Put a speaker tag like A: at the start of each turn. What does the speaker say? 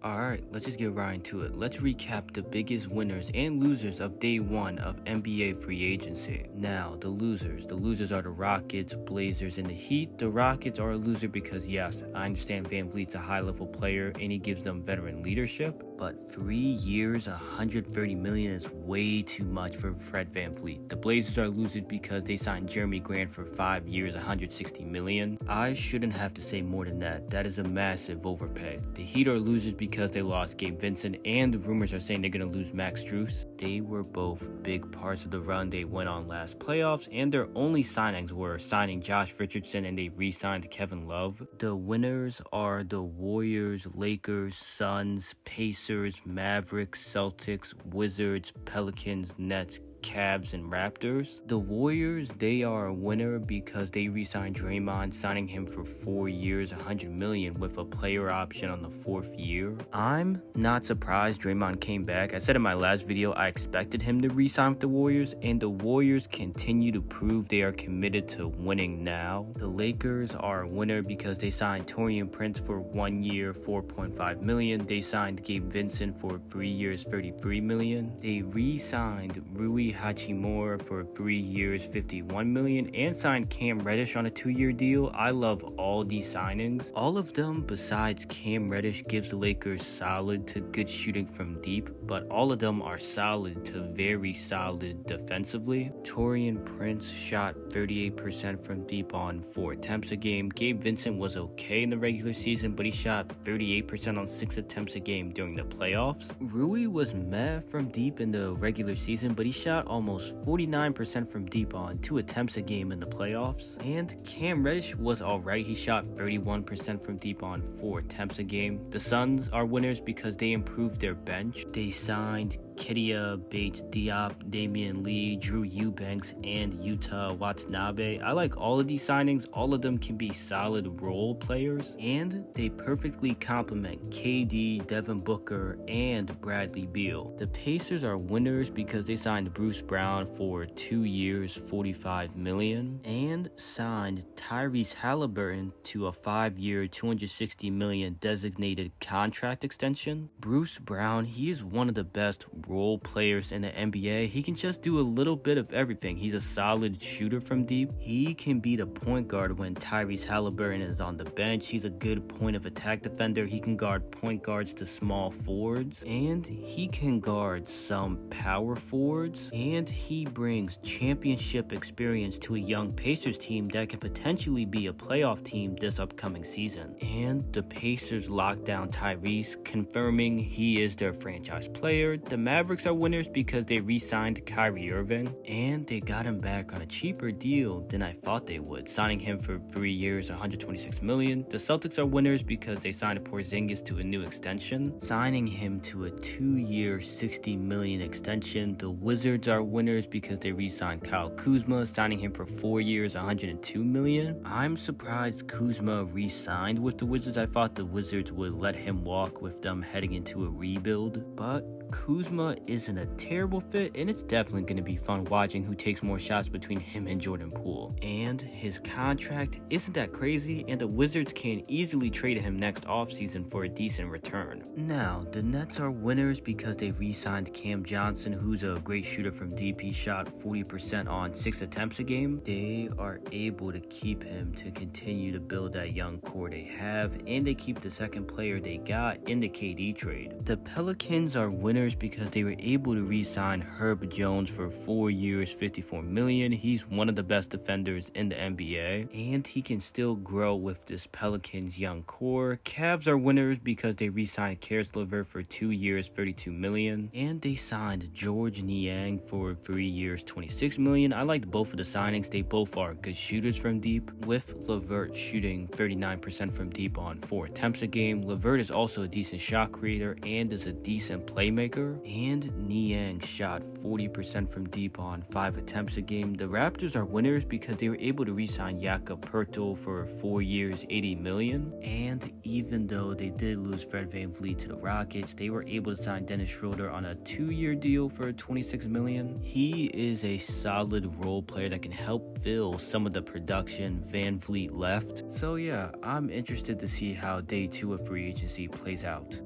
A: Alright, let's just get right into it. Let's recap the biggest winners and losers of day one of NBA free agency. Now, the losers. The losers are the Rockets, Blazers, and the Heat. The Rockets are a loser because, yes, I understand Van Vliet's a high-level player and he gives them veteran leadership, but 3 years, $130 million is way too much for Fred Van Vliet. The Blazers are losers because they signed Jeremy Grant for 5 years, $160 million. I shouldn't have to say more than that. That is a massive overpay. The Heat are losers because they lost Gabe Vincent, and the rumors are saying they're going to lose Max Strus. They were both big parts of the run they went on last playoffs, and their only signings were signing Josh Richardson and they re-signed Kevin Love. The winners are the Warriors, Lakers, Suns, Pacers, Mavericks, Celtics, Wizards, Pelicans, Nets, Cavs, and Raptors. The Warriors, they are a winner because they re-signed Draymond, signing him for 4 years, $100 million with a player option on the 4th year. I'm not surprised Draymond came back. I said in my last video I expected him to re-sign with the Warriors, and the Warriors continue to prove they are committed to winning now. The Lakers are a winner because they signed Taurean Prince for 1 year, $4.5 million. They signed Gabe Vincent for 3 years, $33 million. They re-signed Rui Hachimura for 3 years, $51 million, and signed Cam Reddish on a 2-year deal. I love all these signings. All of them besides Cam Reddish gives the Lakers solid to good shooting from deep, but all of them are solid to very solid defensively. Taurean Prince shot 38% from deep on 4 attempts a game. Gabe Vincent was okay in the regular season, but he shot 38% on 6 attempts a game during the playoffs. Rui was meh from deep in the regular season, but he shot almost 49% from deep on 2 attempts a game in the playoffs. And Cam Reddish was alright. He shot 31% from deep on 4 attempts a game. The Suns are winners because they improved their bench. They signed Kedia Bates-Diop, Damian Lee, Drew Eubanks, and Yuta Watanabe. I like all of these signings. All of them can be solid role players, and they perfectly complement KD, Devin Booker, and Bradley Beal. The Pacers are winners because they signed Bruce Brown for 2 years, $45 million, and signed Tyrese Halliburton to a 5-year, $260 million designated contract extension. Bruce Brown, he is one of the best role players in the NBA. He can just do a little bit of everything. He's a solid shooter from deep. He can be the point guard when Tyrese Halliburton is on the bench. He's a good point of attack defender. He can guard point guards to small forwards, and he can guard some power forwards, and he brings championship experience to a young Pacers team that can potentially be a playoff team this upcoming season. And the Pacers locked down Tyrese, confirming he is their franchise player. The Mavericks are winners because they re-signed Kyrie Irving, and they got him back on a cheaper deal than I thought they would, signing him for 3 years, $126 million. The Celtics are winners because they signed Porzingis to a new extension, signing him to a 2-year, $60 million extension. The Wizards are winners because they re-signed Kyle Kuzma, signing him for 4 years, $102 million. I'm surprised Kuzma re-signed with the Wizards. I thought the Wizards would let him walk with them heading into a rebuild, but Kuzma isn't a terrible fit, and it's definitely going to be fun watching who takes more shots between him and Jordan Poole. And his contract isn't that crazy, and the Wizards can easily trade him next offseason for a decent return. Now, the Nets are winners because they re-signed Cam Johnson, who's a great shooter from deep. He shot 40% on 6 attempts a game. They are able to keep him to continue to build that young core they have, and they keep the second player they got in the KD trade. The Pelicans are winners because they were able to re-sign Herb Jones for 4 years, $54 million. He's one of the best defenders in the NBA, and he can still grow with this Pelicans young core. Cavs are winners because they re-signed Caris LeVert for 2 years, $32 million, and they signed George Niang for 3 years, $26 million. I liked both of the signings. They both are good shooters from deep, with LeVert shooting 39% from deep on 4 attempts a game. LeVert is also a decent shot creator and is a decent playmaker, and Niang shot 40% from deep on 5 attempts a game. The Raptors are winners because they were able to re-sign Jakob Poeltl for 4 years, $80 million, and even though they did lose Fred Van Vliet to the Rockets, they were able to sign Dennis Schroeder on a 2-year deal for $26 million. He is a solid role player that can help fill some of the production Van Vliet left. So yeah, I'm interested to see how day 2 of free agency plays out.